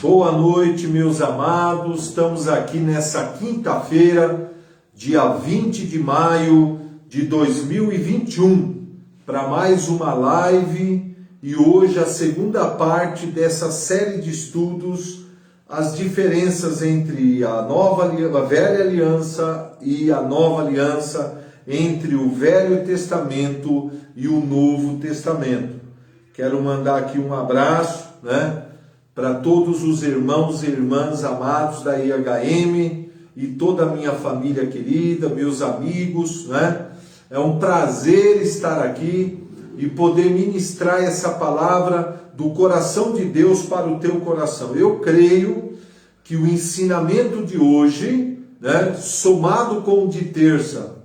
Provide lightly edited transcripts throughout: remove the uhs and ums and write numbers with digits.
Boa noite, meus amados. Estamos aqui nessa quinta-feira, dia 20 de maio de 2021, para mais uma live e hoje a segunda parte dessa série de estudos, as diferenças entre a velha aliança e a nova aliança, entre o Velho Testamento e o Novo Testamento. Quero mandar aqui um abraço, para todos os irmãos e irmãs amados da IHM e toda a minha família querida, meus amigos, É um prazer estar aqui e poder ministrar essa palavra do coração de Deus para o teu coração. Eu creio que o ensinamento de hoje, somado com o de terça,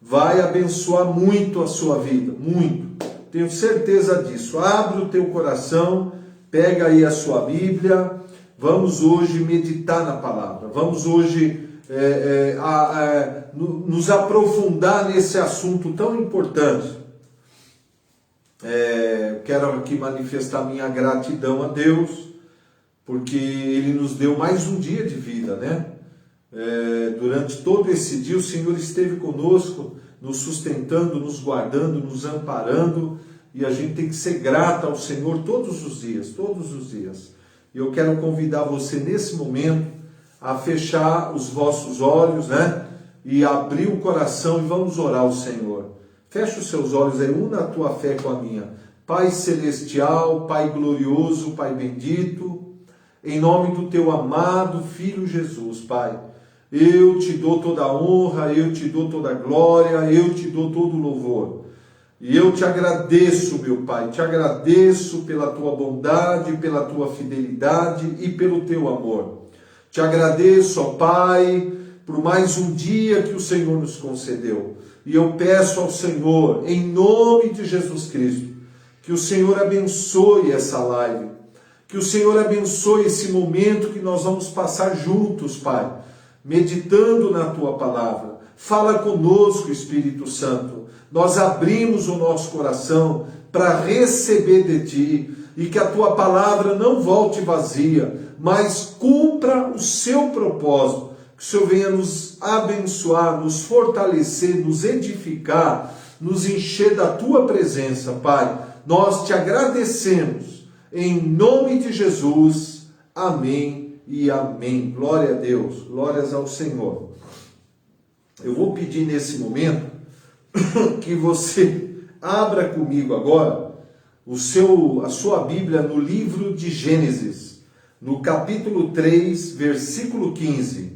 vai abençoar muito a sua vida, muito. Tenho certeza disso. Abre o teu coração, pega aí a sua Bíblia, vamos hoje meditar na palavra, vamos hoje nos aprofundar nesse assunto tão importante. Quero aqui manifestar minha gratidão a Deus, porque Ele nos deu mais um dia de vida, durante todo esse dia o Senhor esteve conosco, nos sustentando, nos guardando, nos amparando, e a gente tem que ser grato ao Senhor todos os dias, todos os dias. E eu quero convidar você nesse momento a fechar os vossos olhos, e abrir o coração e vamos orar ao Senhor. Fecha os seus olhos aí, una a tua fé com a minha. Pai celestial, Pai glorioso, Pai bendito, em nome do teu amado Filho Jesus, Pai, eu te dou toda a honra, eu te dou toda a glória, eu te dou todo o louvor. E eu te agradeço, meu Pai, te agradeço pela tua bondade, pela tua fidelidade e pelo teu amor. Te agradeço, ó Pai, por mais um dia que o Senhor nos concedeu. E eu peço ao Senhor, em nome de Jesus Cristo, que o Senhor abençoe essa live, que o Senhor abençoe esse momento que nós vamos passar juntos, Pai, meditando na tua palavra. Fala conosco, Espírito Santo. Nós abrimos o nosso coração para receber de ti e que a tua palavra não volte vazia, mas cumpra o seu propósito. Que o Senhor venha nos abençoar, nos fortalecer, nos edificar, nos encher da tua presença, Pai. Nós te agradecemos em nome de Jesus. Amém e amém. Glória a Deus, glórias ao Senhor. Eu vou pedir nesse momento que você abra comigo agora a sua Bíblia no livro de Gênesis, no capítulo 3, versículo 15.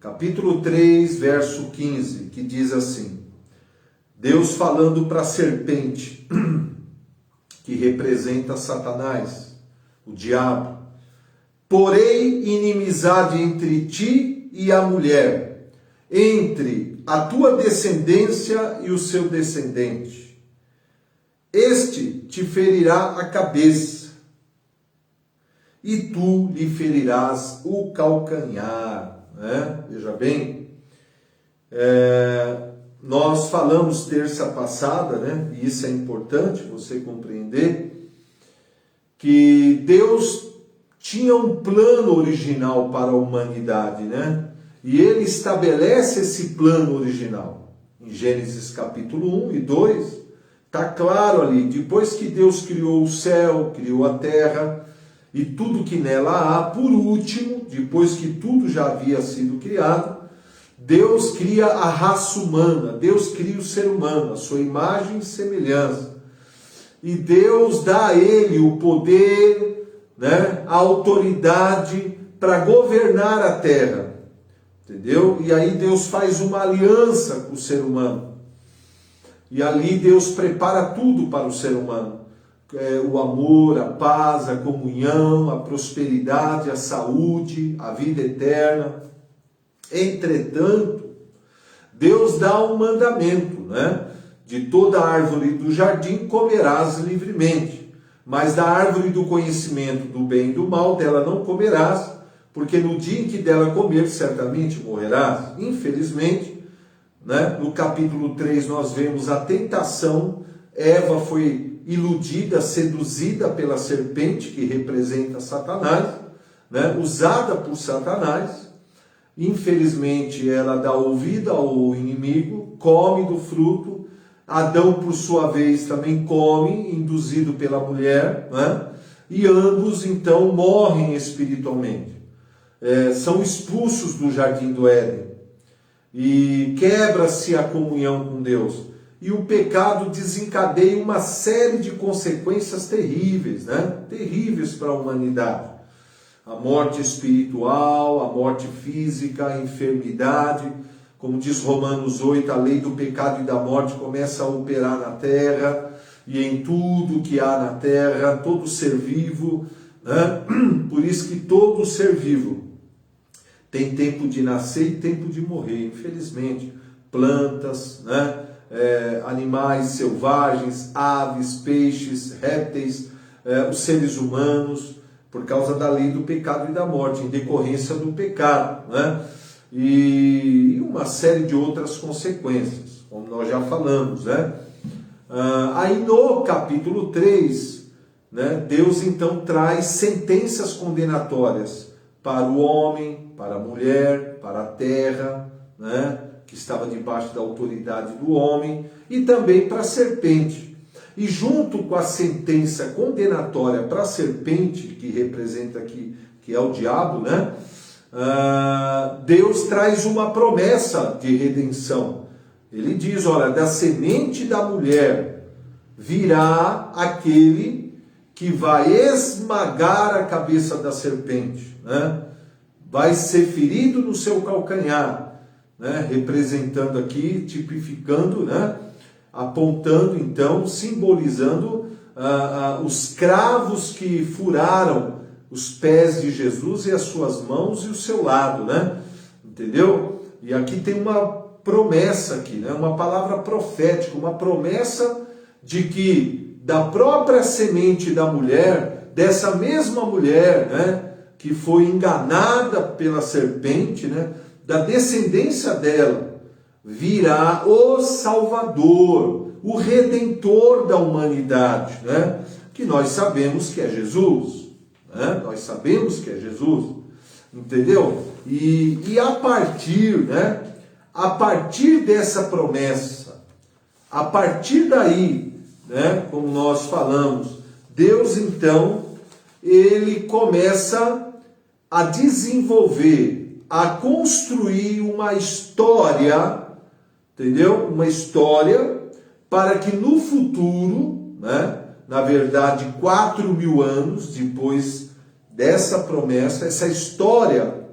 Capítulo 3, verso 15, que diz assim: Deus falando para a serpente, que representa Satanás, o diabo: porém inimizade entre ti e a mulher, entre a tua descendência e o seu descendente. Este te ferirá a cabeça, e tu lhe ferirás o calcanhar. Veja bem, nós falamos terça passada, e isso é importante você compreender, que Deus tinha um plano original para a humanidade, E ele estabelece esse plano original. Em Gênesis capítulo 1 e 2, está claro ali, depois que Deus criou o céu, criou a terra e tudo que nela há, por último, depois que tudo já havia sido criado, Deus cria a raça humana, Deus cria o ser humano, a sua imagem e semelhança. E Deus dá a ele o poder, a autoridade para governar a terra. Entendeu? E aí Deus faz uma aliança com o ser humano. E ali Deus prepara tudo para o ser humano. O amor, a paz, a comunhão, a prosperidade, a saúde, a vida eterna. Entretanto, Deus dá um mandamento, De toda árvore do jardim comerás livremente, mas da árvore do conhecimento do bem e do mal dela não comerás, porque no dia em que dela comer, certamente morrerás. Infelizmente, no capítulo 3 nós vemos a tentação. Eva foi iludida, seduzida pela serpente, que representa Satanás, né, usada por Satanás. Infelizmente, ela dá ouvido ao inimigo, come do fruto. Adão, por sua vez, também come, induzido pela mulher, né? E ambos, então, morrem espiritualmente. São expulsos do jardim do Éden. E quebra-se a comunhão com Deus. E o pecado desencadeia uma série de consequências terríveis, né? Terríveis para a humanidade. A morte espiritual, a morte física, a enfermidade. Como diz Romanos 8, a lei do pecado e da morte começa a operar na terra e em tudo que há na terra, todo ser vivo, né? Por isso que todo ser vivo tem tempo de nascer e tempo de morrer, infelizmente. Plantas, né? Animais selvagens, aves, peixes, répteis, os seres humanos, por causa da lei do pecado e da morte, em decorrência do pecado, né? E uma série de outras consequências, como nós já falamos, né? Aí no capítulo 3, né, Deus então traz sentenças condenatórias para o homem, para a mulher, para a terra, né, que estava debaixo da autoridade do homem, e também para a serpente. E junto com a sentença condenatória para a serpente, que representa aqui, que é o diabo, né? Deus traz uma promessa de redenção. Ele diz, olha, da semente da mulher virá aquele que vai esmagar a cabeça da serpente, né? Vai ser ferido no seu calcanhar, né? Representando aqui, tipificando, né? Apontando então, simbolizando os cravos que furaram os pés de Jesus e as suas mãos e o seu lado, né? Entendeu? E aqui tem uma promessa aqui, né? Uma palavra profética, uma promessa de que da própria semente da mulher, dessa mesma mulher, né, que foi enganada pela serpente, né, da descendência dela, virá o Salvador, o Redentor da humanidade, né? Que nós sabemos que é Jesus, né? Nós sabemos que é Jesus, entendeu? E a partir, né? A partir dessa promessa, a partir daí, né? Como nós falamos, Deus então, ele começa a desenvolver, a construir uma história, entendeu? Uma história para que no futuro, né, na verdade 4.000 anos depois dessa promessa, essa história,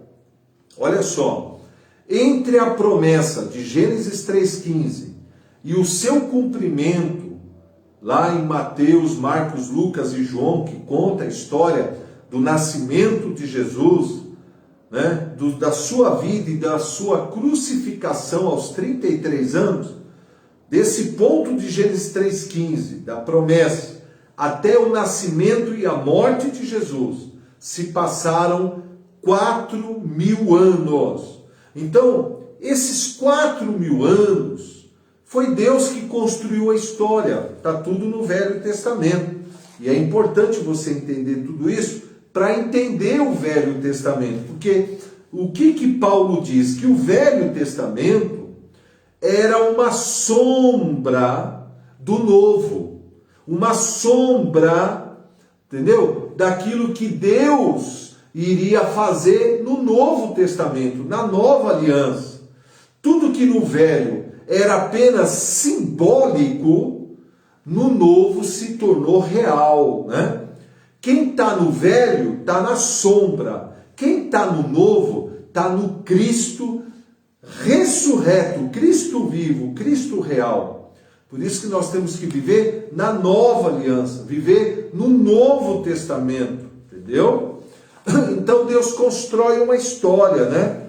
olha só, entre a promessa de Gênesis 3,15 e o seu cumprimento, lá em Mateus, Marcos, Lucas e João, que conta a história do nascimento de Jesus, né, da sua vida e da sua crucificação aos 33 anos, desse ponto de Gênesis 3,15, da promessa, até o nascimento e a morte de Jesus, se passaram 4.000 anos. Então, esses 4.000 anos, foi Deus que construiu a história. Está tudo no Velho Testamento. E é importante você entender tudo isso para entender o Velho Testamento. Porque o que Paulo diz? Que o Velho Testamento era uma sombra do Novo. Uma sombra, entendeu? Daquilo que Deus iria fazer no Novo Testamento, na Nova Aliança. Tudo que no Velho era apenas simbólico, no Novo se tornou real, né? Quem está no Velho está na sombra. Quem está no Novo está no Cristo ressurreto, Cristo vivo, Cristo real. Por isso que nós temos que viver na Nova Aliança, viver no Novo Testamento, entendeu? Então Deus constrói uma história, né?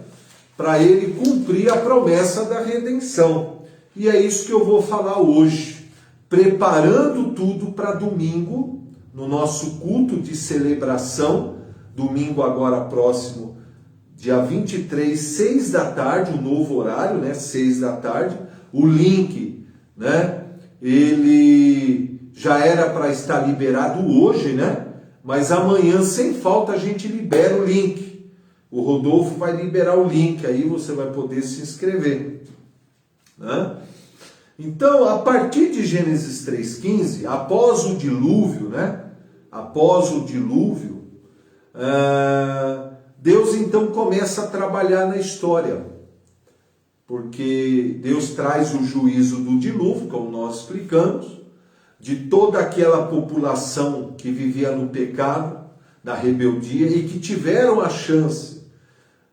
Para ele cumprir a promessa da redenção. E é isso que eu vou falar hoje, preparando tudo para domingo, no nosso culto de celebração, domingo agora próximo, dia 23, 6 da tarde, o novo horário, né? 6 da tarde, o link, né? Ele já era para estar liberado hoje, né? Mas amanhã, sem falta, a gente libera o link. O Rodolfo vai liberar o link, aí você vai poder se inscrever. Né? Então, a partir de Gênesis 3,15, após o dilúvio, né? Após o dilúvio, Deus então começa a trabalhar na história. Porque Deus traz o juízo do dilúvio, como nós explicamos, de toda aquela população que vivia no pecado, na rebeldia, e que tiveram a chance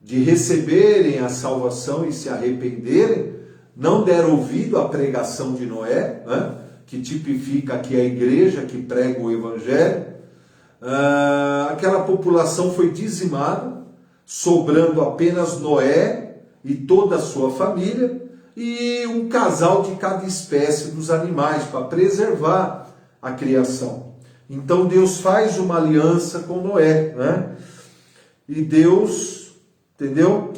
de receberem a salvação e se arrependerem, não deram ouvido à pregação de Noé, né, que tipifica aqui a igreja que prega o evangelho. Aquela população foi dizimada, sobrando apenas Noé e toda a sua família, e um casal de cada espécie dos animais, para preservar a criação. Então Deus faz uma aliança com Noé, né? E Deus, entendeu?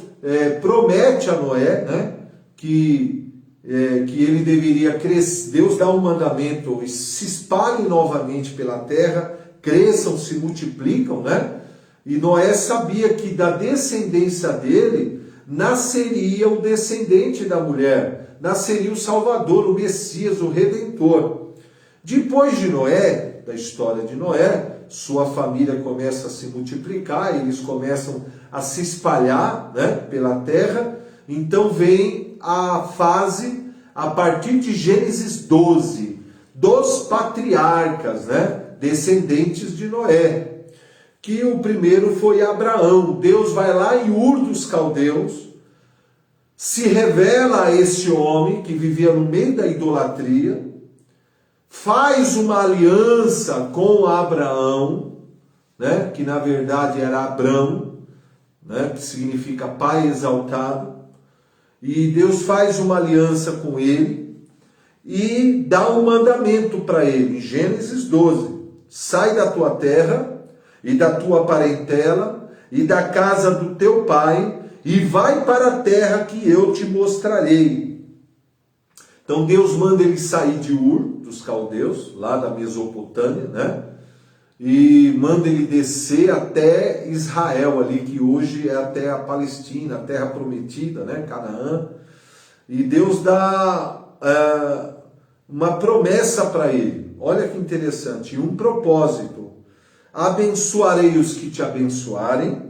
Promete a Noé, né? Que ele deveria crescer. Deus dá um mandamento: se espalhem novamente pela terra, cresçam, se multiplicam, né? E Noé sabia que da descendência dele nasceria o descendente da mulher, nasceria o Salvador, o Messias, o Redentor. Depois de Noé, da história de Noé, sua família começa a se multiplicar, eles começam a se espalhar, né, pela terra. Então vem a fase, a partir de Gênesis 12, dos patriarcas, né, descendentes de Noé. Que o primeiro foi Abraão. Deus vai lá em Ur dos Caldeus, se revela a esse homem que vivia no meio da idolatria, faz uma aliança com Abraão, né, que na verdade era Abrão, né, que significa pai exaltado, e Deus faz uma aliança com ele e dá um mandamento para ele, em Gênesis 12, sai da tua terra e da tua parentela, e da casa do teu pai, e vai para a terra que eu te mostrarei. Então Deus manda ele sair de Ur, dos caldeus, lá da Mesopotâmia, né? E manda ele descer até Israel, ali, que hoje é até a Palestina, a terra prometida, né? Canaã. E Deus dá uma promessa para ele. Olha que interessante, um propósito. Abençoarei os que te abençoarem,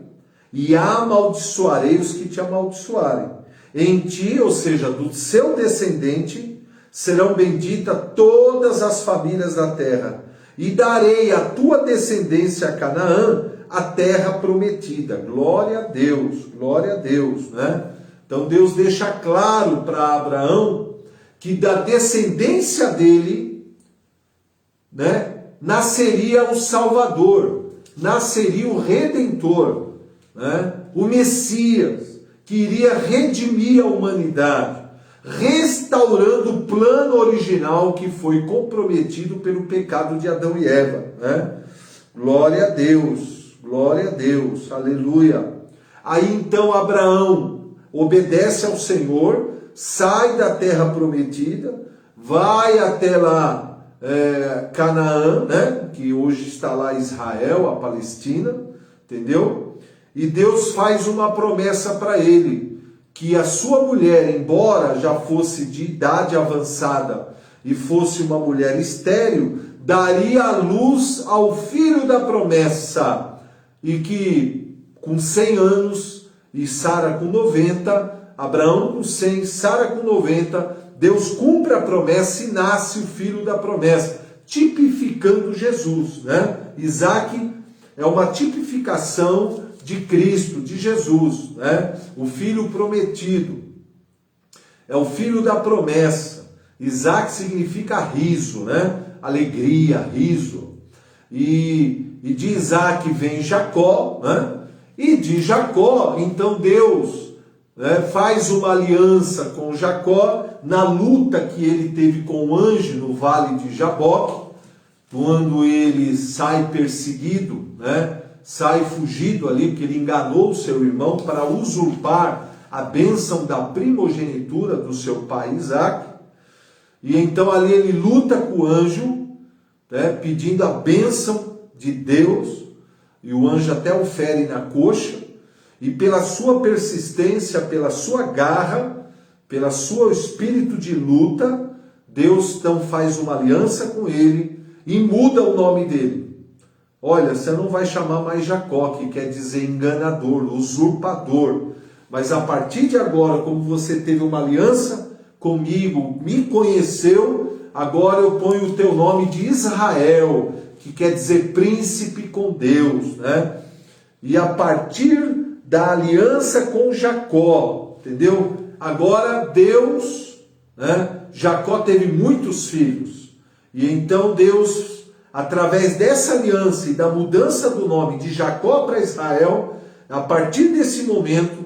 e amaldiçoarei os que te amaldiçoarem. Em ti, ou seja, do seu descendente, serão benditas todas as famílias da terra, e darei à tua descendência a Canaã, a terra prometida. Glória a Deus, né? Então Deus deixa claro para Abraão que da descendência dele, né, nasceria o Salvador, nasceria o Redentor, né? O Messias, que iria redimir a humanidade, restaurando o plano original que foi comprometido pelo pecado de Adão e Eva, né? Glória a Deus, aleluia. Aí então Abraão obedece ao Senhor, sai da terra prometida, vai até lá, Canaã, né? Que hoje está lá Israel, a Palestina, entendeu? E Deus faz uma promessa para ele, que a sua mulher, embora já fosse de idade avançada e fosse uma mulher estéril, daria a luz ao filho da promessa, e que com 100 anos, e Sara com 90, Abraão com 100, Sara com 90, Deus cumpre a promessa e nasce o filho da promessa, tipificando Jesus, né? Isaac é uma tipificação de Cristo, de Jesus, né? O filho prometido, é o filho da promessa. Isaac significa riso, né? Alegria, riso. E de Isaac vem Jacó, né? E de Jacó, então Deus, né, faz uma aliança com Jacó na luta que ele teve com o anjo no vale de Jaboque, quando ele sai perseguido, né, sai fugido ali, porque ele enganou o seu irmão para usurpar a bênção da primogenitura do seu pai Isaac. E então ali ele luta com o anjo, né, pedindo a bênção de Deus, e o anjo até o fere na coxa, e pela sua persistência, pela sua garra, pelo seu espírito de luta, Deus então faz uma aliança com ele e muda o nome dele. Olha, você não vai chamar mais Jacó, que quer dizer enganador, usurpador, mas a partir de agora, como você teve uma aliança comigo, me conheceu, agora eu ponho o teu nome de Israel, que quer dizer príncipe com Deus, né? E a partir da aliança com Jacó, entendeu? Agora Deus, né? Jacó teve muitos filhos, e então Deus, através dessa aliança e da mudança do nome de Jacó para Israel, a partir desse momento,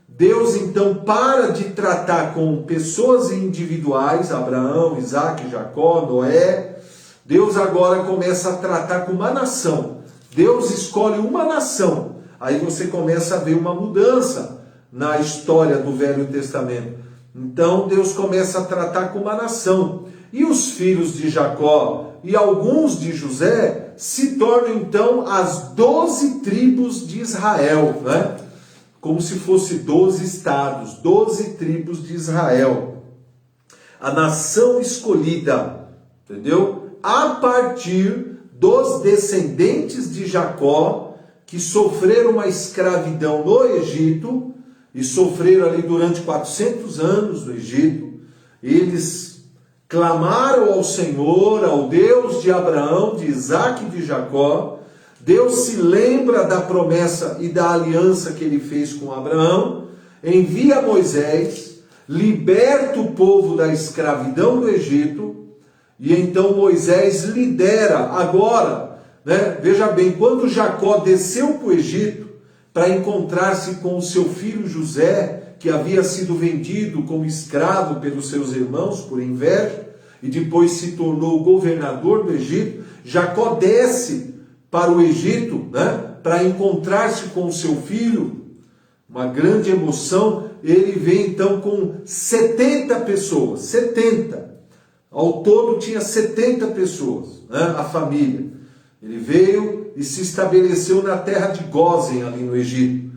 Deus então para de tratar com pessoas individuais, Abraão, Isaac, Jacó, Noé. Deus agora começa a tratar com uma nação. Deus escolhe uma nação. Aí você começa a ver uma mudança na história do Velho Testamento. Então Deus começa a tratar com uma nação. E os filhos de Jacó e alguns de José se tornam então as 12 tribos de Israel, né? Como se fosse 12 estados, 12 tribos de Israel. A nação escolhida, entendeu? A partir dos descendentes de Jacó, que sofreram uma escravidão no Egito, e sofreram ali durante 400 anos no Egito. Eles clamaram ao Senhor, ao Deus de Abraão, de Isaac e de Jacó. Deus se lembra da promessa e da aliança que ele fez com Abraão, envia Moisés, liberta o povo da escravidão do Egito, e então Moisés lidera agora, né? Veja bem, quando Jacó desceu para o Egito, para encontrar-se com o seu filho José, que havia sido vendido como escravo pelos seus irmãos por inveja, e depois se tornou governador do Egito, Jacó desce para o Egito, né, para encontrar-se com o seu filho, uma grande emoção. Ele vem então com 70 pessoas, 70, ao todo tinha 70 pessoas, né, a família. Ele veio e se estabeleceu na terra de Gósen, ali no Egito.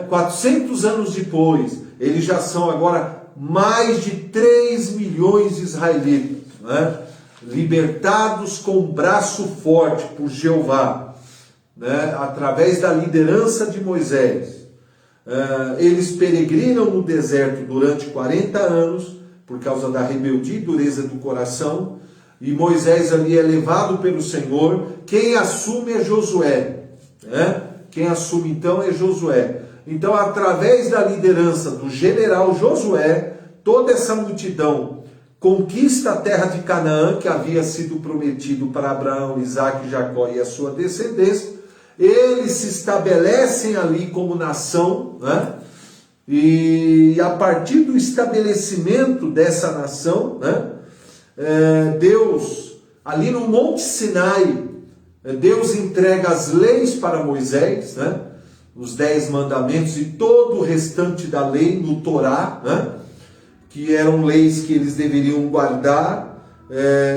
400 anos depois, eles já são agora mais de 3 milhões de israelitas, né? Libertados com braço forte por Jeová, né? Através da liderança de Moisés. Eles peregrinam no deserto durante 40 anos, por causa da rebeldia e dureza do coração, e Moisés ali é levado pelo Senhor. Quem assume é Josué, né? Quem assume então é Josué. Então, através da liderança do general Josué, toda essa multidão conquista a terra de Canaã, que havia sido prometido para Abraão, Isaac, Jacó e a sua descendência. Eles se estabelecem ali como nação, né? E a partir do estabelecimento dessa nação, né? Deus, ali no Monte Sinai, Deus entrega as leis para Moisés, né? Os 10 mandamentos e todo o restante da lei no Torá, né? Que eram leis que eles deveriam guardar,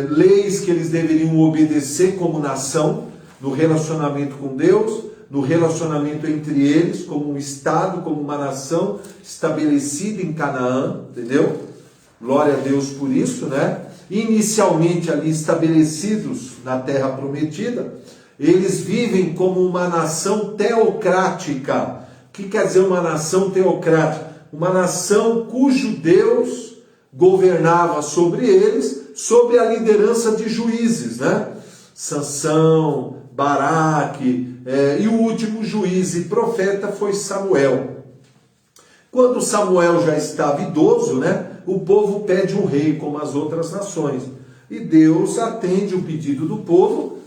leis que eles deveriam obedecer como nação, no relacionamento com Deus, no relacionamento entre eles, como um Estado, como uma nação estabelecida em Canaã, entendeu? Glória a Deus por isso, né? Inicialmente ali estabelecidos na terra prometida, eles vivem como uma nação teocrática. O que quer dizer uma nação teocrática? Uma nação cujo Deus governava sobre eles, sob a liderança de juízes, né? Sansão, Baraque, e o último juiz e profeta foi Samuel. Quando Samuel já estava idoso, né? O povo pede um rei, como as outras nações. E Deus atende o pedido do povo,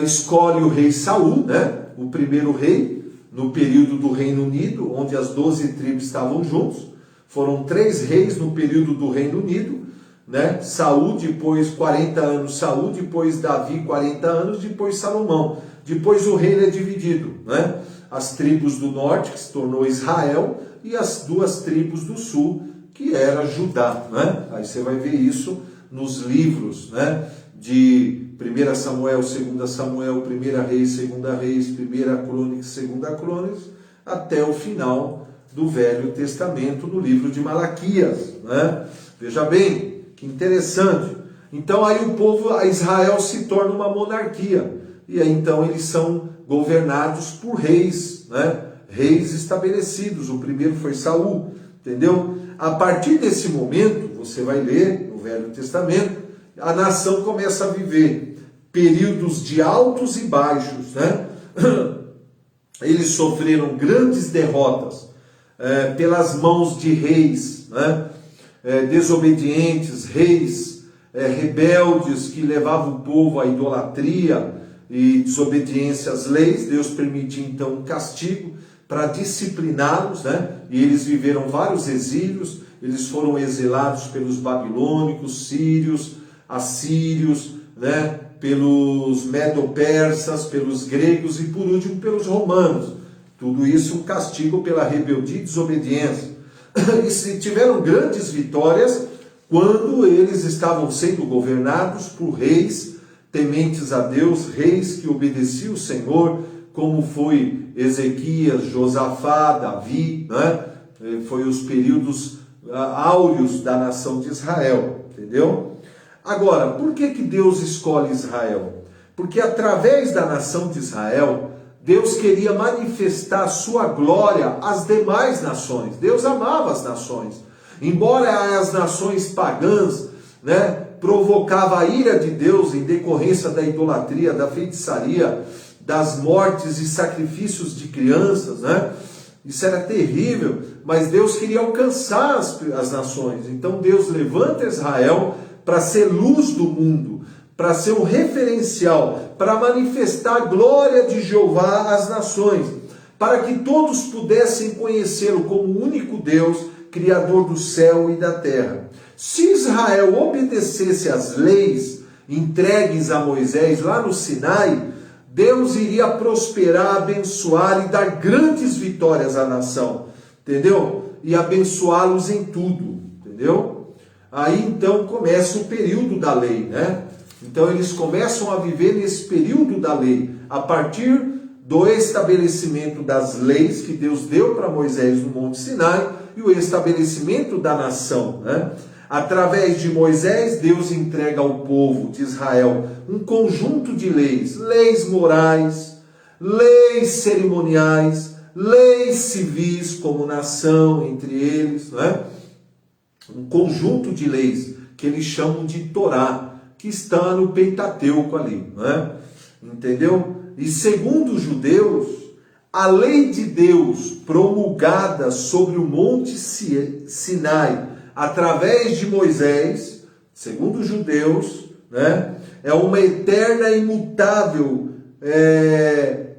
escolhe o rei Saul, né? O primeiro rei, no período do Reino Unido, onde as 12 tribos estavam juntos. Foram 3 reis no período do Reino Unido, né? Saul, depois 40 anos Saul, depois Davi 40 anos, depois Salomão. Depois o reino é dividido, né? As tribos do norte, que se tornou Israel, e as 2 tribos do sul, que era Judá, né? Aí você vai ver isso nos livros, né? de 1 Samuel, 2 Samuel, 1 Reis, 2 Reis, 1 Crônicas, 2 Crônicas, até o final do Velho Testamento, no livro de Malaquias, né? Veja bem, que interessante. Então aí o povo, a Israel se torna uma monarquia, e aí então eles são governados por reis, né? Reis estabelecidos. O primeiro foi Saul, entendeu? A partir desse momento, você vai ler no Velho Testamento, a nação começa a viver períodos de altos e baixos, né? Eles sofreram grandes derrotas pelas mãos de reis, né? Desobedientes, reis rebeldes que levavam o povo à idolatria e desobediência às leis. Deus permitiu então um castigo para discipliná-los, né? E eles viveram vários exílios. Eles foram exilados pelos babilônicos, sírios, assírios, né? Pelos medo-persas, pelos gregos e por último pelos romanos. Tudo isso um castigo pela rebeldia e desobediência. E tiveram grandes vitórias quando eles estavam sendo governados por reis tementes a Deus, reis que obedeciam o Senhor, como foi Ezequias, Josafá, Davi, né? Foi os períodos áureos da nação de Israel, entendeu? Agora, por que Deus escolhe Israel? Porque através da nação de Israel, Deus queria manifestar a sua glória às demais nações. Deus amava as nações. Embora as nações pagãs, né, provocava a ira de Deus em decorrência da idolatria, da feitiçaria, das mortes e sacrifícios de crianças, né? Isso era terrível, mas Deus queria alcançar as nações. Então Deus levanta Israel para ser luz do mundo, para ser um referencial, para manifestar a glória de Jeová às nações, para que todos pudessem conhecê-lo como o único Deus, Criador do céu e da terra. Se Israel obedecesse às leis entregues a Moisés lá no Sinai, Deus iria prosperar, abençoar e dar grandes vitórias à nação, entendeu? E abençoá-los em tudo, entendeu? Aí então começa o período da lei, né? Então eles começam a viver nesse período da lei, a partir do estabelecimento das leis que Deus deu para Moisés no Monte Sinai e o estabelecimento da nação, né? Através de Moisés, Deus entrega ao povo de Israel um conjunto de leis, leis morais, leis cerimoniais, leis civis como nação entre eles, né? Um conjunto de leis que eles chamam de Torá, que está no Pentateuco ali, né? Entendeu? E segundo os judeus, a lei de Deus promulgada sobre o Monte Sinai, através de Moisés, segundo os judeus, né, é uma eterna e imutável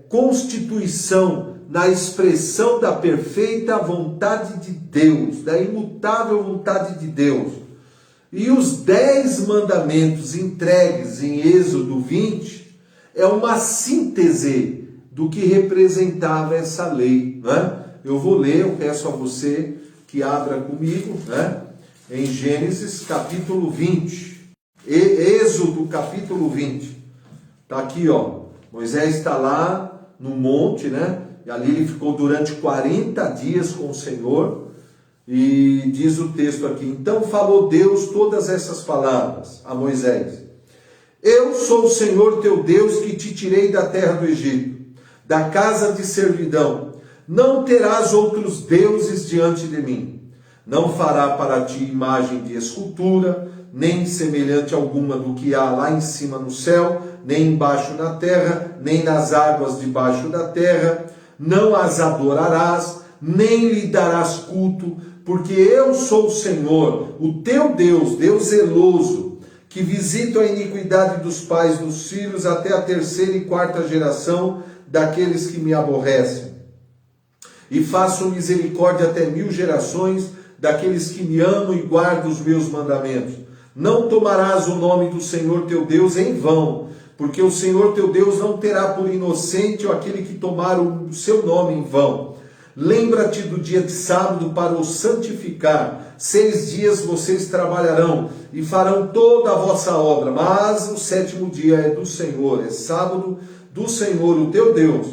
constituição na expressão da perfeita vontade de Deus, da imutável vontade de Deus. E os 10 mandamentos entregues em Êxodo 20 é uma síntese do que representava essa lei, né? Eu vou ler, eu peço a você que abra comigo, né? Em Gênesis capítulo 20, Êxodo capítulo 20, está aqui, ó, Moisés está lá no monte, né? E ali ele ficou durante 40 dias com o Senhor, e diz o texto aqui: então falou Deus todas essas palavras a Moisés: eu sou o Senhor teu Deus que te tirei da terra do Egito, da casa de servidão. Não terás outros deuses diante de mim. Não fará para ti imagem de escultura, nem semelhante alguma do que há lá em cima no céu, nem embaixo na terra, nem nas águas debaixo da terra. Não as adorarás, nem lhe darás culto, porque eu sou o Senhor, o teu Deus, Deus zeloso, que visito a iniquidade dos pais dos filhos até a 3ª e 4ª geração daqueles que me aborrecem. E faço misericórdia até 1000 gerações daqueles que me amam e guardam os meus mandamentos. Não tomarás o nome do Senhor teu Deus em vão, porque o Senhor teu Deus não terá por inocente aquele que tomar o seu nome em vão. Lembra-te do dia de sábado para o santificar. 6 dias vocês trabalharão e farão toda a vossa obra, mas o 7º dia é do Senhor, é sábado do Senhor, o teu Deus.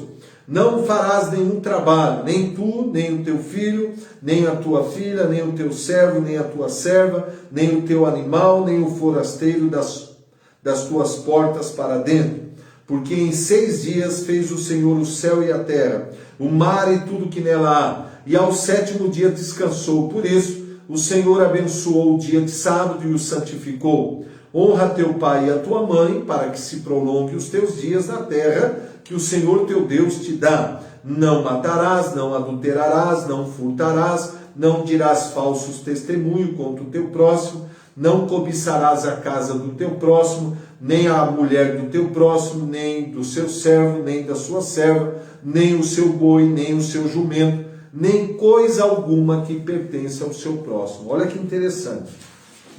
Não farás nenhum trabalho, nem tu, nem o teu filho, nem a tua filha, nem o teu servo, nem a tua serva, nem o teu animal, nem o forasteiro das tuas portas para dentro. Porque em 6 dias fez o Senhor o céu e a terra, o mar e tudo que nela há, e ao 7º dia descansou. Por isso, o Senhor abençoou o dia de sábado e o santificou. Honra teu pai e a tua mãe, para que se prolongue os teus dias na terra que o Senhor teu Deus te dá. Não matarás, não adulterarás, não furtarás, não dirás falsos testemunhos contra o teu próximo, não cobiçarás a casa do teu próximo, nem a mulher do teu próximo, nem do seu servo, nem da sua serva, nem o seu boi, nem o seu jumento, nem coisa alguma que pertence ao seu próximo. Olha que interessante.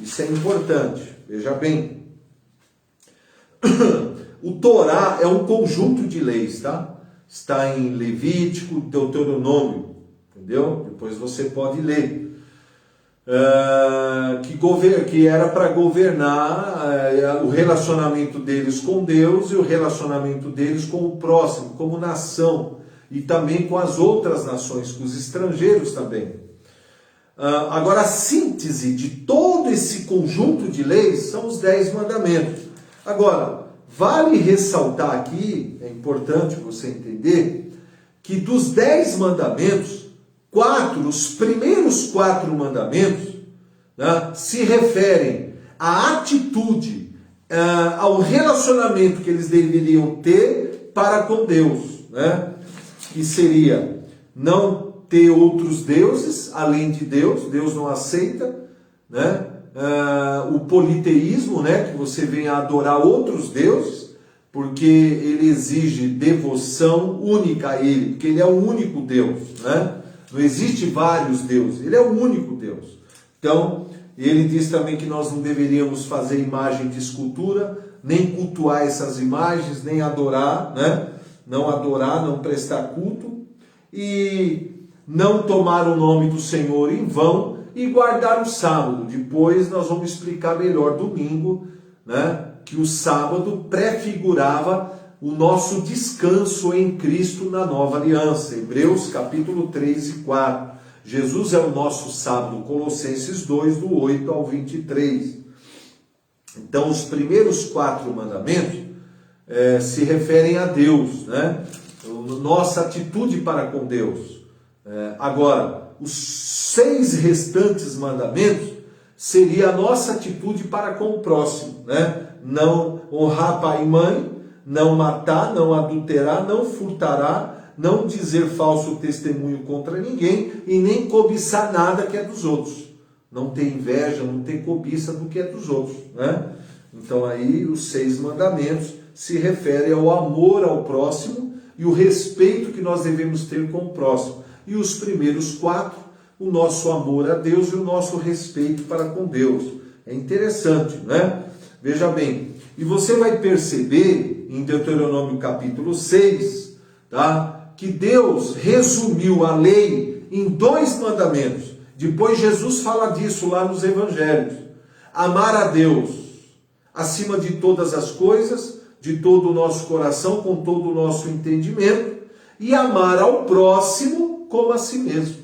Isso é importante. Veja bem. O Torá é um conjunto de leis, tá? Está em Levítico, Deuteronômio, entendeu? Depois você pode ler. Que era para governar o relacionamento deles com Deus e o relacionamento deles com o próximo, como nação, e também com as outras nações, com os estrangeiros também. Agora, a síntese de todo esse conjunto de leis são os 10 mandamentos. Agora, vale ressaltar aqui, é importante você entender, que dos 10 mandamentos, os primeiros 4 mandamentos, né, se referem à atitude, ao relacionamento que eles deveriam ter para com Deus, né, que seria não ter outros deuses além de Deus. Deus não aceita, né, o politeísmo, né, que você venha adorar outros deuses, porque ele exige devoção única a ele, porque ele é o único Deus, né? Não existe vários deuses, ele é o único Deus. Então, ele diz também que nós não deveríamos fazer imagem de escultura, nem cultuar essas imagens, nem adorar, né? Não adorar, não prestar culto, e não tomar o nome do Senhor em vão, e guardar o sábado. Depois nós vamos explicar melhor domingo, né? Que o sábado prefigurava o nosso descanso em Cristo na nova aliança. Hebreus capítulo 3 e 4. Jesus é o nosso sábado. Colossenses 2, do 8 ao 23. Então, os primeiros 4 mandamentos se referem a Deus, né? Nossa atitude para com Deus. Agora, os 6 restantes mandamentos seria a nossa atitude para com o próximo, né? Não honrar pai e mãe, não matar, não adulterar, não furtará, não dizer falso testemunho contra ninguém e nem cobiçar nada que é dos outros. Não ter inveja, não ter cobiça do que é dos outros, né? Então aí os 6 mandamentos se referem ao amor ao próximo e o respeito que nós devemos ter com o próximo. E os primeiros 4, o nosso amor a Deus e o nosso respeito para com Deus. É interessante, né? Veja bem, e você vai perceber em Deuteronômio capítulo 6, tá? Que Deus resumiu a lei em 2 mandamentos. Depois Jesus fala disso lá nos evangelhos. Amar a Deus acima de todas as coisas, de todo o nosso coração, com todo o nosso entendimento, e amar ao próximo como a si mesmo.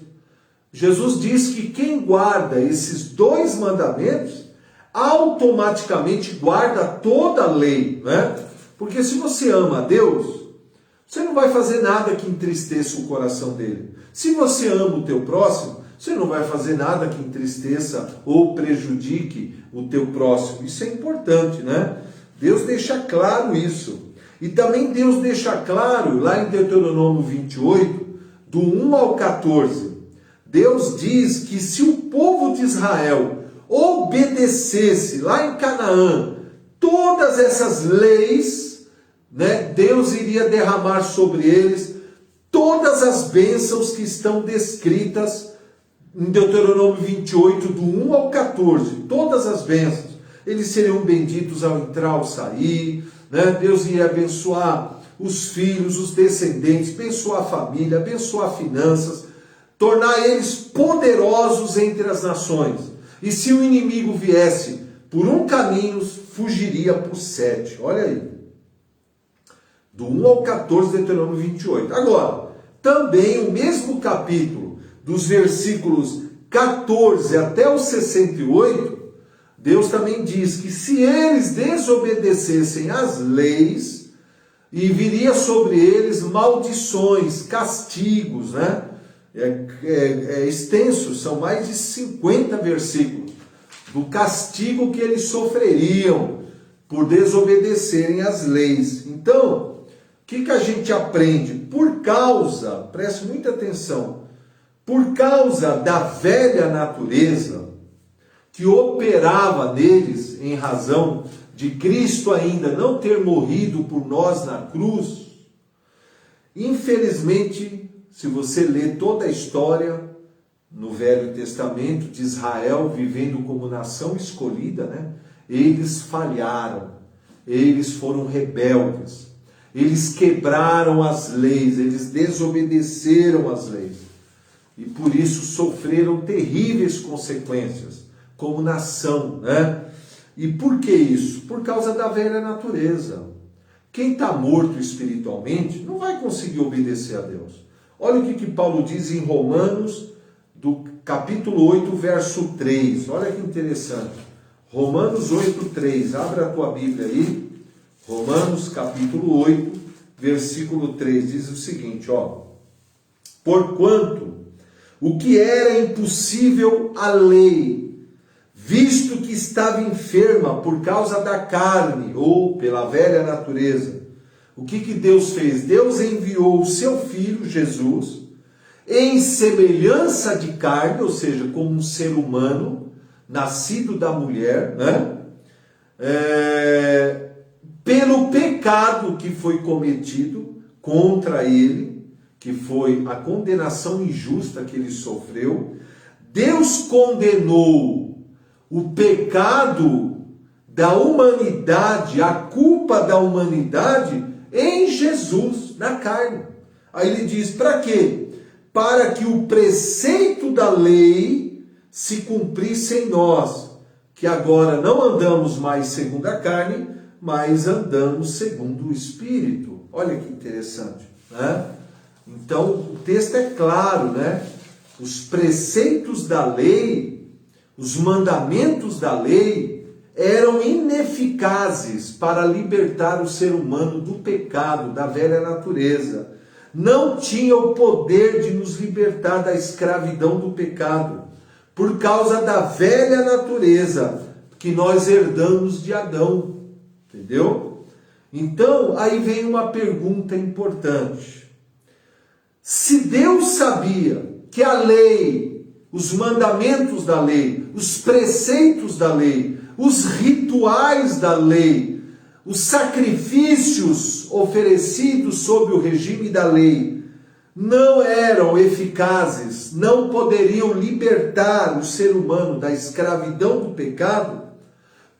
Jesus diz que quem guarda esses 2 mandamentos, automaticamente guarda toda a lei, né? Porque se você ama a Deus, você não vai fazer nada que entristeça o coração dele. Se você ama o teu próximo, você não vai fazer nada que entristeça ou prejudique o teu próximo. Isso é importante, né? Deus deixa claro isso. E também Deus deixa claro, lá em Deuteronômio 28, do 1 ao 14, Deus diz que se o povo de Israel obedecesse lá em Canaã todas essas leis, né, Deus iria derramar sobre eles todas as bênçãos que estão descritas em Deuteronômio 28, do 1 ao 14, todas as bênçãos. Eles seriam benditos ao entrar, ao sair, né? Deus iria abençoar os filhos, os descendentes, abençoar a família, abençoar finanças, tornar eles poderosos entre as nações. E se o inimigo viesse por um caminho, fugiria por 7. Olha aí. Do 1 ao 14, Deuteronômio 28. Agora, também o mesmo capítulo, dos versículos 14 até o 68, Deus também diz que se eles desobedecessem às leis, e viria sobre eles maldições, castigos, né? É extenso, são mais de 50 versículos, do castigo que eles sofreriam por desobedecerem às leis. Então, o que a gente aprende? Por causa, preste muita atenção, por causa da velha natureza que operava neles em razão de Cristo ainda não ter morrido por nós na cruz, infelizmente, se você ler toda a história no Velho Testamento de Israel vivendo como nação escolhida, né? Eles falharam, eles foram rebeldes, eles quebraram as leis, eles desobedeceram às leis e por isso sofreram terríveis consequências como nação, né? E por que isso? Por causa da velha natureza. Quem está morto espiritualmente não vai conseguir obedecer a Deus. Olha o que Paulo diz em Romanos, do capítulo 8, verso 3. Olha que interessante. Romanos 8, 3. Abra a tua Bíblia aí. Romanos, capítulo 8, versículo 3. Diz o seguinte, ó. Porquanto o que era impossível à lei, visto que estava enferma por causa da carne, ou pela velha natureza, o que Deus fez? Deus enviou o seu Filho, Jesus, em semelhança de carne, ou seja, como um ser humano, nascido da mulher, né? Pelo pecado que foi cometido contra ele, que foi a condenação injusta que ele sofreu, Deus condenou o pecado da humanidade, a culpa da humanidade, em Jesus, na carne. Aí ele diz, para quê? Para que o preceito da lei se cumprisse em nós, que agora não andamos mais segundo a carne, mas andamos segundo o Espírito. Olha que interessante, né? Então, o texto é claro, né? Os preceitos da lei, os mandamentos da lei, eram ineficazes para libertar o ser humano do pecado, da velha natureza. Não tinha o poder de nos libertar da escravidão do pecado, por causa da velha natureza que nós herdamos de Adão. Entendeu? Então, aí vem uma pergunta importante. Se Deus sabia que a lei, os mandamentos da lei, os preceitos da lei, os rituais da lei, os sacrifícios oferecidos sob o regime da lei não eram eficazes, não poderiam libertar o ser humano da escravidão do pecado,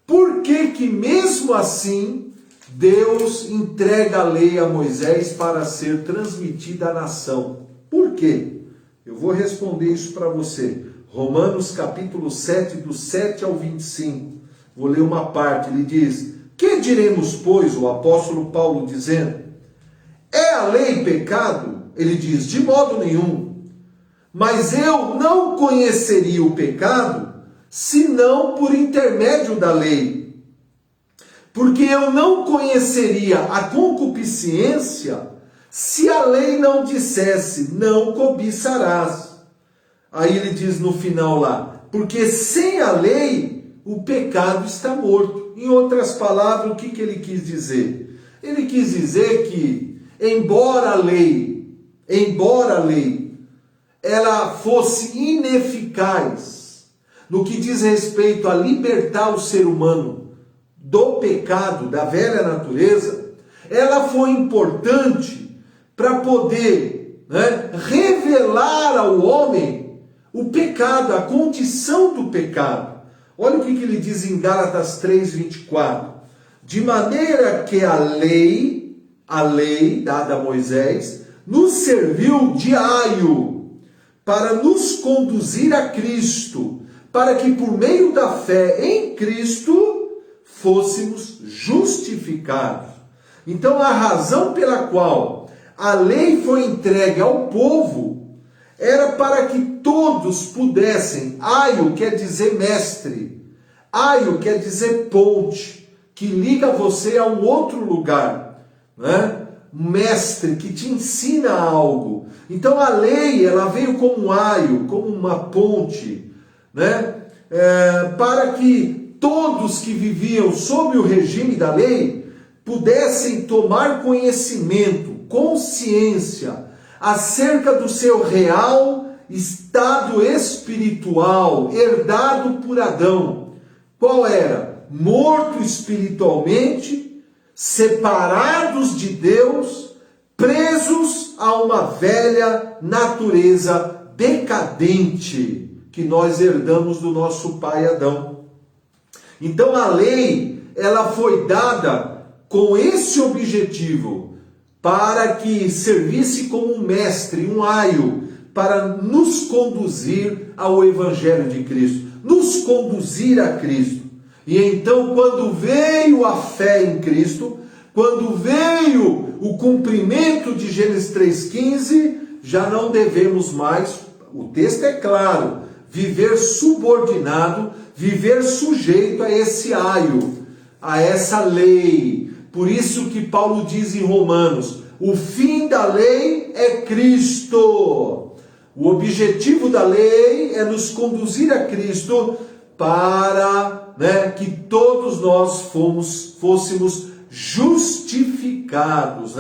por que mesmo assim Deus entrega a lei a Moisés para ser transmitida à nação? Por quê? Eu vou responder isso para você. Romanos capítulo 7, do 7 ao 25. Vou ler uma parte, ele diz, que diremos, pois, o apóstolo Paulo dizendo, é a lei pecado? Ele diz, de modo nenhum, mas eu não conheceria o pecado, senão por intermédio da lei, porque eu não conheceria a concupiscência, se a lei não dissesse, não cobiçarás. Aí ele diz no final lá, porque sem a lei, o pecado está morto. Em outras palavras, o que ele quis dizer? Ele quis dizer que, embora a lei, ela fosse ineficaz no que diz respeito a libertar o ser humano do pecado, da velha natureza, ela foi importante para poder, né, revelar ao homem o pecado, a condição do pecado. Olha o que ele diz em Gálatas 3:24. De maneira que a lei a lei dada a Moisés, nos serviu de aio para nos conduzir a Cristo, para que por meio da fé em Cristo fôssemos justificados. Então a razão pela qual a lei foi entregue ao povo era para que todos pudessem, aio quer dizer mestre, aio quer dizer ponte, que liga você a um outro lugar, né? Mestre que te ensina algo. Então a lei, ela veio como um aio, como uma ponte, né? Para que todos que viviam sob o regime da lei pudessem tomar conhecimento, consciência acerca do seu real estado espiritual herdado por Adão. Qual era? Morto espiritualmente, separados de Deus, presos a uma velha natureza decadente que nós herdamos do nosso pai Adão. Então a lei, ela foi dada com esse objetivo, para que servisse como um mestre, um aio, para nos conduzir ao Evangelho de Cristo, nos conduzir a Cristo. E então, quando veio a fé em Cristo, quando veio o cumprimento de Gênesis 3,15, já não devemos mais, o texto é claro, viver subordinado, viver sujeito a esse aio, a essa lei. Por isso que Paulo diz em Romanos, o fim da lei é Cristo. O objetivo da lei é nos conduzir a Cristo para, que todos nós fôssemos justificados,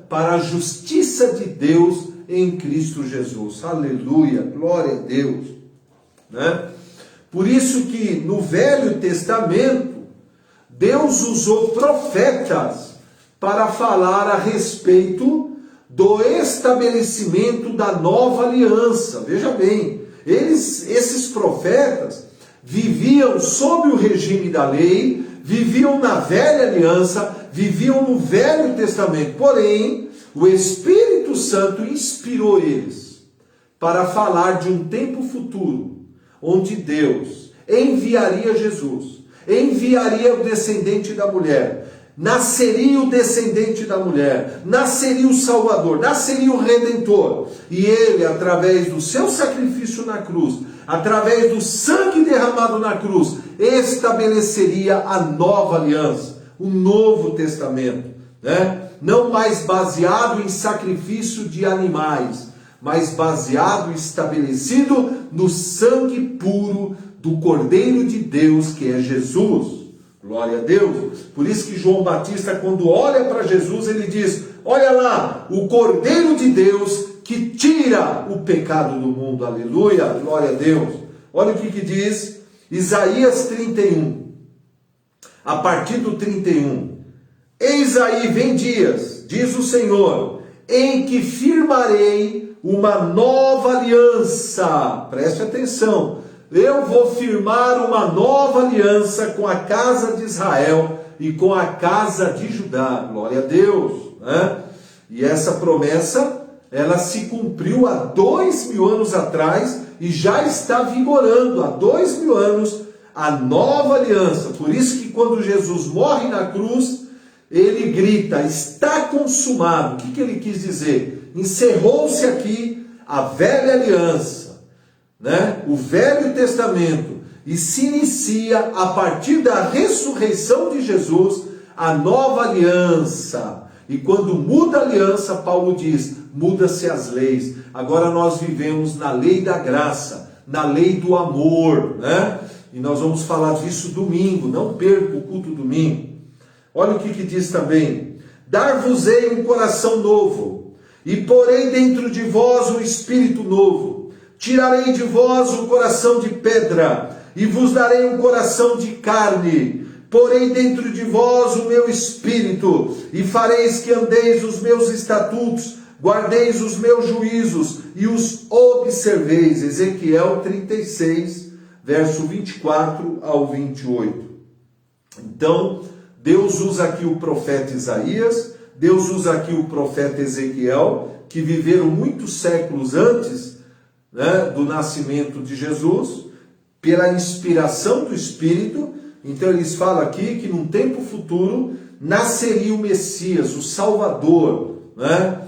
para a justiça de Deus em Cristo Jesus. Aleluia, glória a Deus. Por isso que no Velho Testamento, Deus usou profetas para falar a respeito do estabelecimento da nova aliança. Veja bem, esses profetas viviam sob o regime da lei, viviam na velha aliança, viviam no Velho Testamento. Porém, o Espírito Santo inspirou eles para falar de um tempo futuro, onde Deus enviaria Jesus, enviaria o descendente da mulher, nasceria o descendente da mulher, nasceria o Salvador, nasceria o Redentor, e ele, através do seu sacrifício na cruz, através do sangue derramado na cruz, estabeleceria a nova aliança, o Novo Testamento, não mais baseado em sacrifício de animais, mas baseado e estabelecido no sangue puro do Cordeiro de Deus, que é Jesus. Glória a Deus. Por isso que João Batista, quando olha para Jesus, ele diz, olha lá, o Cordeiro de Deus que tira o pecado do mundo. Aleluia, glória a Deus. Olha o que diz Isaías 31, a partir do 31. Eis aí vem dias, diz o Senhor, em que firmarei uma nova aliança. Preste atenção. Eu vou firmar uma nova aliança com a casa de Israel e com a casa de Judá. Glória a Deus. E essa promessa, ela se cumpriu há 2000 anos atrás e já está vigorando há 2000 anos a nova aliança. Por isso que quando Jesus morre na cruz, ele grita, está consumado. O que ele quis dizer? Encerrou-se aqui a velha aliança, o Velho Testamento, e se inicia a partir da ressurreição de Jesus a nova aliança. E quando muda a aliança, Paulo diz, muda-se as leis. Agora nós vivemos na lei da graça, na lei do amor, E nós vamos falar disso domingo, não perca o culto domingo. Olha o que diz também, dar-vos-ei um coração novo, e porei dentro de vós um espírito novo. Tirarei de vós o coração de pedra, e vos darei um coração de carne. Porei dentro de vós o meu espírito, e fareis que andeis os meus estatutos, guardeis os meus juízos, e os observeis. Ezequiel 36, verso 24 ao 28. Então, Deus usa aqui o profeta Isaías, Deus usa aqui o profeta Ezequiel, que viveram muitos séculos antes, né, do nascimento de Jesus, pela inspiração do Espírito. Então eles falam aqui que num tempo futuro nasceria o Messias, o Salvador, né?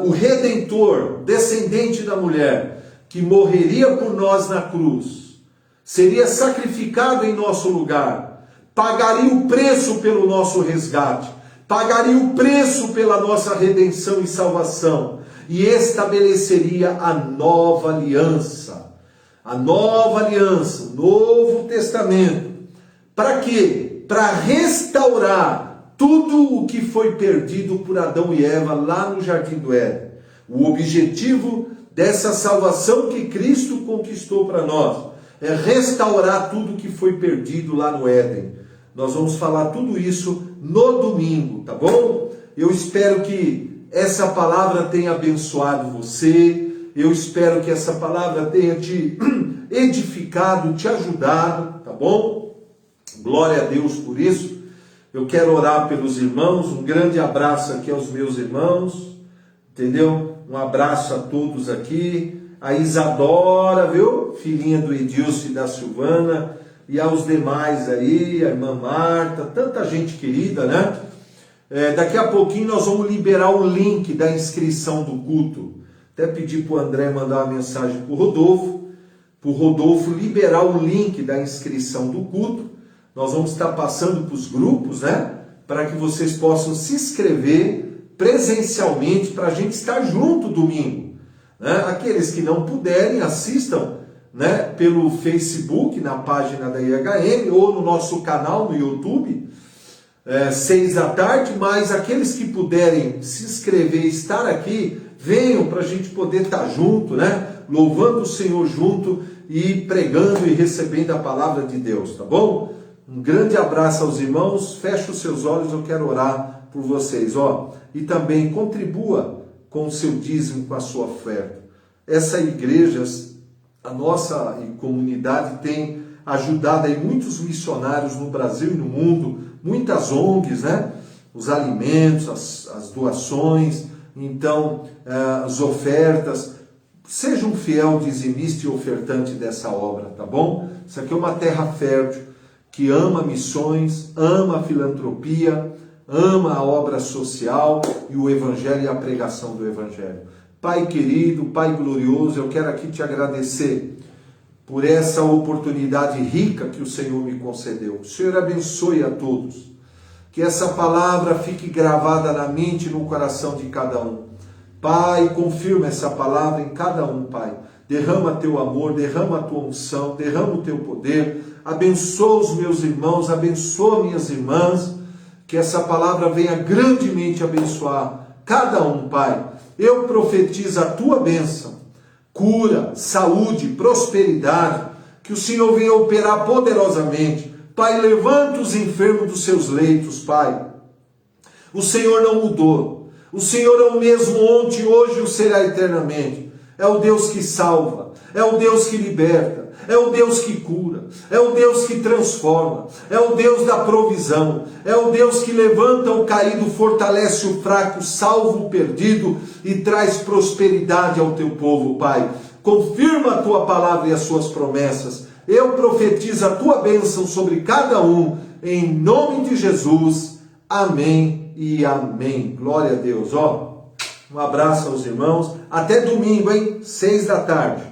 O Redentor, descendente da mulher, que morreria por nós na cruz, seria sacrificado em nosso lugar, pagaria o preço pelo nosso resgate, pagaria o preço pela nossa redenção e salvação, e estabeleceria a nova aliança. A nova aliança, o Novo Testamento. Para quê? Para restaurar tudo o que foi perdido por Adão e Eva lá no Jardim do Éden. O objetivo dessa salvação que Cristo conquistou para nós é restaurar tudo que foi perdido lá no Éden. Nós vamos falar tudo isso no domingo, tá bom? Eu espero que essa palavra tenha abençoado você. Eu espero que essa palavra tenha te edificado, te ajudado, tá bom? Glória a Deus por isso. Eu quero orar pelos irmãos. Um grande abraço aqui aos meus irmãos, entendeu? Um abraço a todos aqui. A Isadora, viu? Filhinha do Edilson e da Silvana. E aos demais aí, a irmã Marta, tanta gente querida, né? Daqui a pouquinho nós vamos liberar o link da inscrição do culto. Até pedir para o André mandar uma mensagem para o Rodolfo liberar o link da inscrição do culto. Nós vamos estar passando para os grupos, né? Para que vocês possam se inscrever presencialmente para a gente estar junto domingo, né? Aqueles que não puderem, assistam, né, pelo Facebook, na página da IHM, ou no nosso canal no YouTube, 6 da tarde, mas aqueles que puderem se inscrever e estar aqui, venham para a gente poder estar junto, né? Louvando o Senhor junto e pregando e recebendo a palavra de Deus, tá bom? Um grande abraço aos irmãos, feche os seus olhos, eu quero orar por vocês, ó. E também contribua com o seu dízimo, com a sua oferta. Essa igreja, a nossa comunidade tem ajudado aí muitos missionários no Brasil e no mundo, muitas ONGs, né? Os alimentos, as doações, então as ofertas. Seja um fiel dizimista e ofertante dessa obra, tá bom? Isso aqui é uma terra fértil, que ama missões, ama a filantropia, ama a obra social e o Evangelho e a pregação do Evangelho. Pai querido, Pai glorioso, eu quero aqui te agradecer por essa oportunidade rica que o Senhor me concedeu. O Senhor abençoe a todos. Que essa palavra fique gravada na mente e no coração de cada um. Pai, confirma essa palavra em cada um, Pai. Derrama teu amor, derrama a tua unção, derrama o teu poder. Abençoa os meus irmãos, abençoa minhas irmãs. Que essa palavra venha grandemente abençoar cada um, Pai. Eu profetizo a tua bênção, cura, saúde, prosperidade. Que o Senhor venha operar poderosamente. Pai, levanta os enfermos dos seus leitos, Pai. O Senhor não mudou. O Senhor é o mesmo ontem, hoje e o será eternamente. É o Deus que salva, é o Deus que liberta, é o Deus que cura, é o Deus que transforma, é o Deus da provisão, é o Deus que levanta o caído, fortalece o fraco, salva o perdido e traz prosperidade ao teu povo, Pai. Confirma a tua palavra e as suas promessas. Eu profetizo a tua bênção sobre cada um, em nome de Jesus. Amém e amém. Glória a Deus. Ó, um abraço aos irmãos. Até domingo, hein? 6 da tarde.